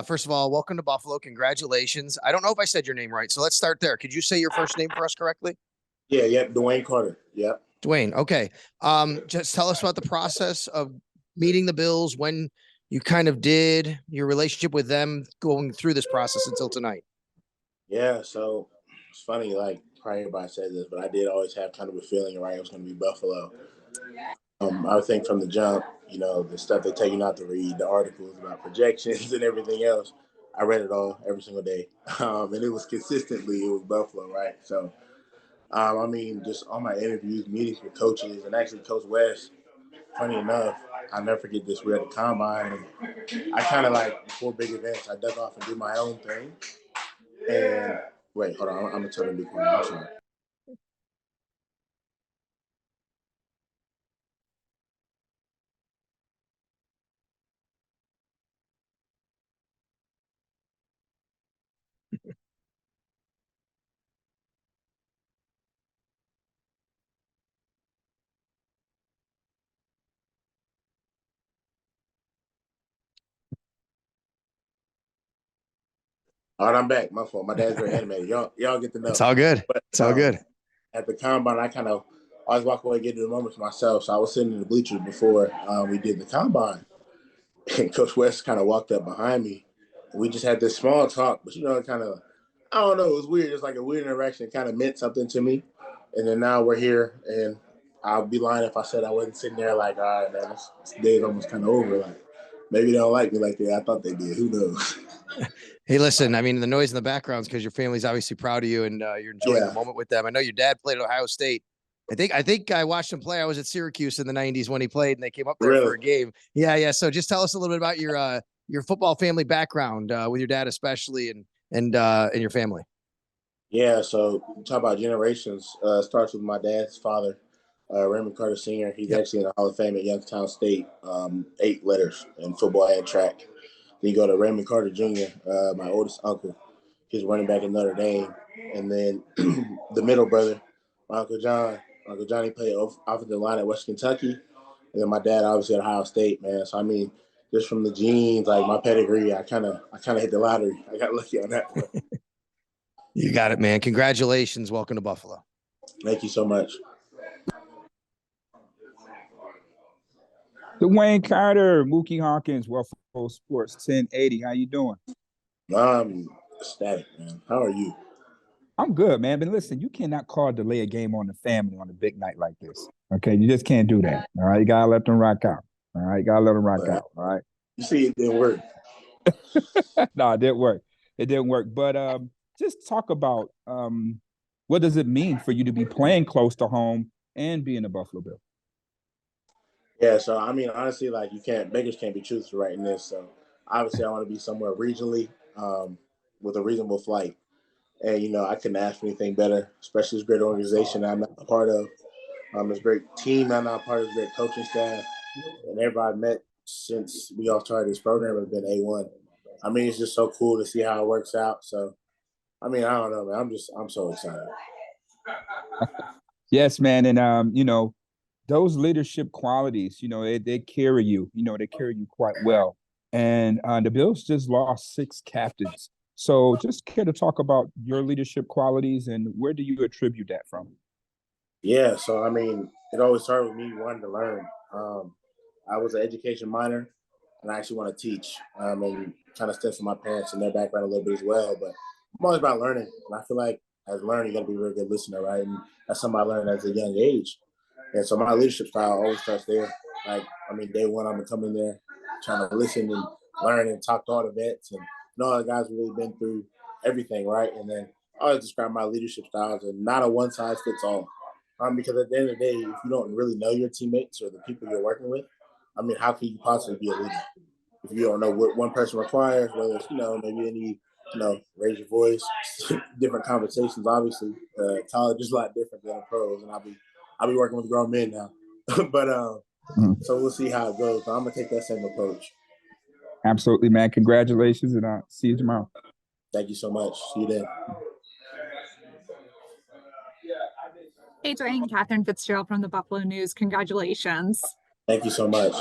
First of all, welcome to Buffalo. Congratulations. I don't know if I said your name right, so let's start there. Could you say your first name for us correctly? Yeah, DeWayne Carter. Yep. DeWayne. Okay. Just tell us about the process of meeting the Bills, when you kind of did, your relationship with them going through this process until tonight. Yeah, so it's funny, like probably everybody said this, but I did always have kind of a feeling, right, it was going to be Buffalo. I would think from the jump, the stuff they tell you not to read, the articles about projections and everything else. I read it all every single day, and it was Buffalo, right? So, just on my interviews, meetings with coaches, and actually Coach West. Funny enough, I'll never forget this. We were at the combine, and I kind of like before big events, I duck off and do my own thing. And wait, hold on, I'm gonna tell them to be quiet. I'm sorry. All right, I'm back. My fault. My dad's very animated. Y'all get to know. It's all good. But, it's all good. At the combine, I kind of always walk away and get to the moments myself. So I was sitting in the bleachers before we did the combine, and Coach West kind of walked up behind me. We just had this small talk, but it kind of, I don't know, it was weird. It's like a weird interaction. It kind of meant something to me. And then now we're here, and I'll be lying if I said I wasn't sitting there like, all right, man, this day's almost kind of over. Like, maybe they don't like me like that. I thought they did. Who knows? Hey, listen, I mean, the noise in the background is because your family's obviously proud of you and you're enjoying the moment with them. I know your dad played at Ohio State. I think I watched him play. I was at Syracuse in the 90s when he played and they came up there for a game. Yeah. So just tell us a little bit about your football family background with your dad, especially, and your family. Yeah. So talk about generations, starts with my dad's father, Raymond Carter Sr. He's actually in the Hall of Fame at Youngstown State, 8 letters in football and track. Then you go to Raymond Carter Jr., my oldest uncle. He's running back in Notre Dame. And then the middle brother, my Uncle John. Uncle Johnny played offensive line at West Kentucky. And then my dad obviously at Ohio State, man. So, just from the genes, like my pedigree, I kind of hit the lottery. I got lucky on that one. You got it, man. Congratulations. Welcome to Buffalo. Thank you so much. DeWayne Carter, Mookie Hawkins, Buffalo Sports 1080. How you doing? I'm ecstatic, man. How are you? I'm good, man. But listen, you cannot call delay a game on the family on a big night like this. Okay, you just can't do that. All right, you gotta let them rock out. All right, you gotta let them rock out. All right. You see, it didn't work. No, it didn't work. It didn't work. But just talk about what does it mean for you to be playing close to home and being a Buffalo Bill? Yeah, so honestly, like beggars can't be choosers right in this. So obviously, I want to be somewhere regionally with a reasonable flight, and I couldn't ask for anything better. Especially this great organization I'm not a part of. This great team I'm not a part of. This great coaching staff, and everybody I've met since we all started this program has been A1. It's just so cool to see how it works out. So, I don't know, man. I'm so excited. Yes, man, and those leadership qualities, they carry you, they carry you quite well. And the Bills just lost 6 captains. So just care to talk about your leadership qualities and where do you attribute that from? Yeah, so it always started with me wanting to learn. I was an education minor, and I actually want to teach and kind of steal from my parents and their background a little bit as well. But I'm always about learning, and I feel like as a learner, you got to be a really good listener, right? And that's something I learned at a young age. And so my leadership style always starts there. Like, day one, I'm going to come in there trying to listen and learn and talk to all the vets and all the guys who really been through everything, right? And then I always describe my leadership styles as not a one-size-fits-all. Because at the end of the day, if you don't really know your teammates or the people you're working with, how can you possibly be a leader? If you don't know what one person requires, whether it's, maybe you need, raise your voice, different conversations, obviously. College is a lot different than the pros, and I'll be working with grown men now. But so we'll see how it goes. But I'm going to take that same approach. Absolutely, man. Congratulations, and I'll see you tomorrow. Thank you so much. See you then. Hey, Dwayne, Catherine Fitzgerald from the Buffalo News. Congratulations. Thank you so much.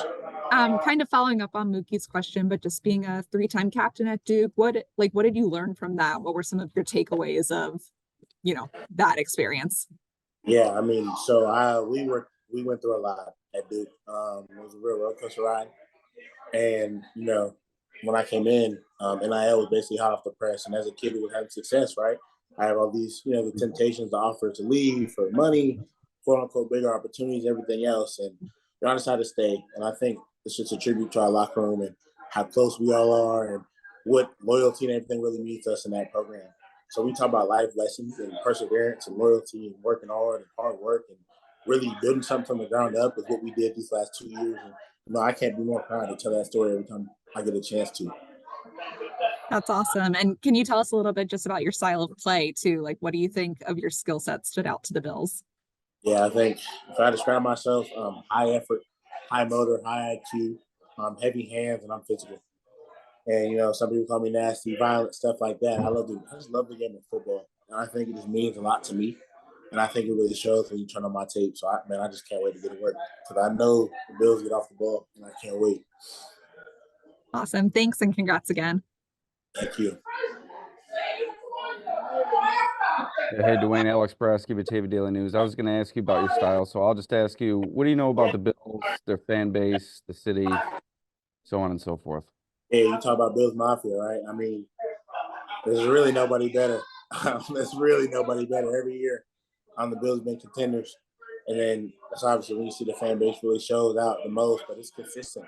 Kind of following up on Mookie's question, but just being a 3-time captain at Duke, what did you learn from that? What were some of your takeaways of, that experience? Yeah, I mean, so we went through a lot at Duke. It was a real roller coaster ride, and when I came in, NIL was basically hot off the press, and as a kid who was having success, right, I have all these, the temptations, the offer to leave for money, quote unquote, bigger opportunities, everything else, and I decided to stay. And I think it's just a tribute to our locker room and how close we all are, and what loyalty and everything really means to us in that program. So we talk about life lessons and perseverance and loyalty and working hard work and really building something from the ground up is what we did these last 2 years. And I can't be more proud to tell that story every time I get a chance to. That's awesome. And can you tell us a little bit just about your style of play too? Like, what do you think of your skill set stood out to the Bills? Yeah, I think if I describe myself, high effort, high motor, high IQ, heavy hands, and I'm physical. And some people call me nasty, violent, stuff like that. I just love the game of football, and I think it just means a lot to me. And I think it really shows when you turn on my tape. So I just can't wait to get to work because I know the Bills get off the ball, and I can't wait. Awesome. Thanks, and congrats again. Thank you. Hey, DeWayne, Alex Brasky, Batavia Daily News. I was going to ask you about your style, so I'll just ask you, what do you know about the Bills, their fan base, the city, so on and so forth? Yeah, you talk about Bills Mafia, right? I mean, there's really nobody better. There's really nobody better. Every year, the Bills been contenders. And then that's obviously when you see the fan base really shows out the most, but it's consistent.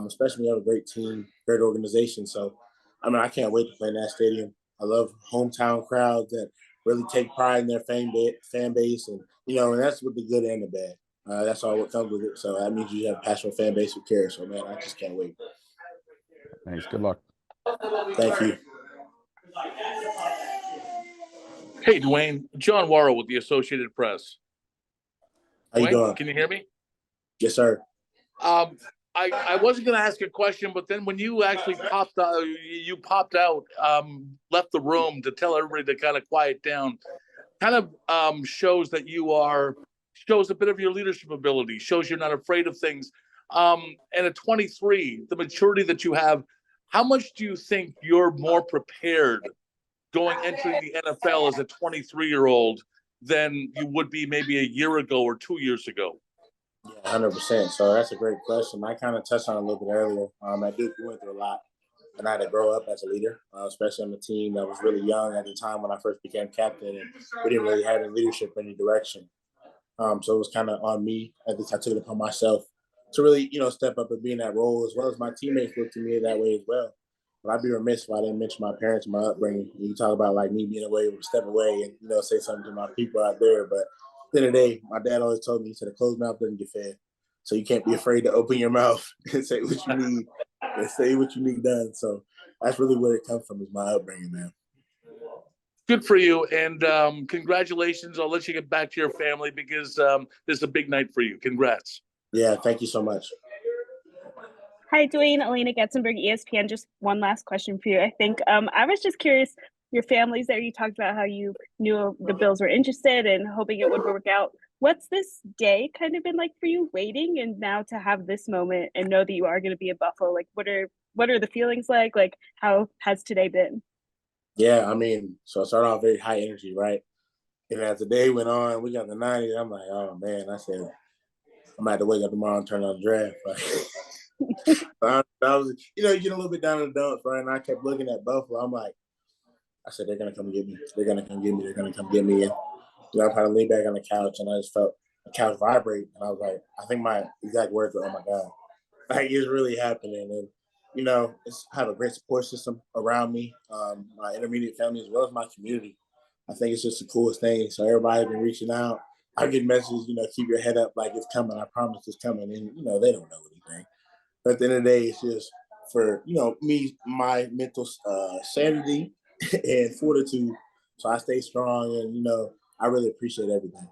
Especially when you have a great team, great organization. So, I can't wait to play in that stadium. I love hometown crowds that really take pride in their fan base. And, and that's with the good and the bad. That's all what comes with it. So that means you have a passionate fan base who cares. So, man, I just can't wait. Thanks. Good luck. Thank you. Hey, DeWayne. John Warren with the Associated Press. How you doing? Can you hear me? Yes, sir. I wasn't going to ask a question, but then when you actually popped out, left the room to tell everybody to kind of quiet down, kind of shows that shows a bit of your leadership ability, shows you're not afraid of things. And at 23, the maturity that you have, how much do you think you're more prepared entering the NFL as a 23-year-old than you would be maybe a year ago or 2 years ago? Yeah, 100%. So that's a great question. I kind of touched on it a little bit earlier. At Duke, we went through a lot, and I had to grow up as a leader, especially on the team that was really young at the time when I first became captain, and we didn't really have any leadership in any direction. So it was kind of on me. At least I took it upon myself to really, step up and be in that role, as well as my teammates looked to me that way as well. But I'd be remiss if I didn't mention my parents and my upbringing. You talk about like me being able to step away and say something to my people out there. But at the end of the day, my dad always told me, he said, a closed mouth doesn't get fed. So you can't be afraid to open your mouth and say what you need and say what you need done. So that's really where it comes from, is my upbringing, man. Good for you, and congratulations. I'll let you get back to your family because this is a big night for you. Congrats. Yeah, thank you so much. Hi, DeWayne. Elena Getzenberg, ESPN. Just one last question for you, I think. I was just curious, your families there, you talked about how you knew the Bills were interested and hoping it would work out. What's this day kind of been like for you, waiting and now to have this moment and know that you are going to be at Buffalo? Like, what are the feelings like? Like, how has today been? Yeah, so I started off very high energy, right? And as the day went on, we got the 90s. I'm like, oh, man, I said, I'm going to have to wake up tomorrow and turn on the draft. I was, you get a little bit down in the dumps, right? And I kept looking at Buffalo. I'm like, I said, they're going to come get me. They're going to come get me. They're going to come get me. And, I kind of leaned back on the couch, and I just felt the couch vibrate. And I was like, I think my exact words were, oh, my God. Like, it's really happening. And, I have a great support system around me, my intermediate family, as well as my community. I think it's just the coolest thing. So everybody's been reaching out. I get messages, keep your head up, like it's coming. I promise it's coming. And, they don't know anything. But at the end of the day, it's just for, me, my mental sanity and fortitude. So I stay strong, and, I really appreciate everything.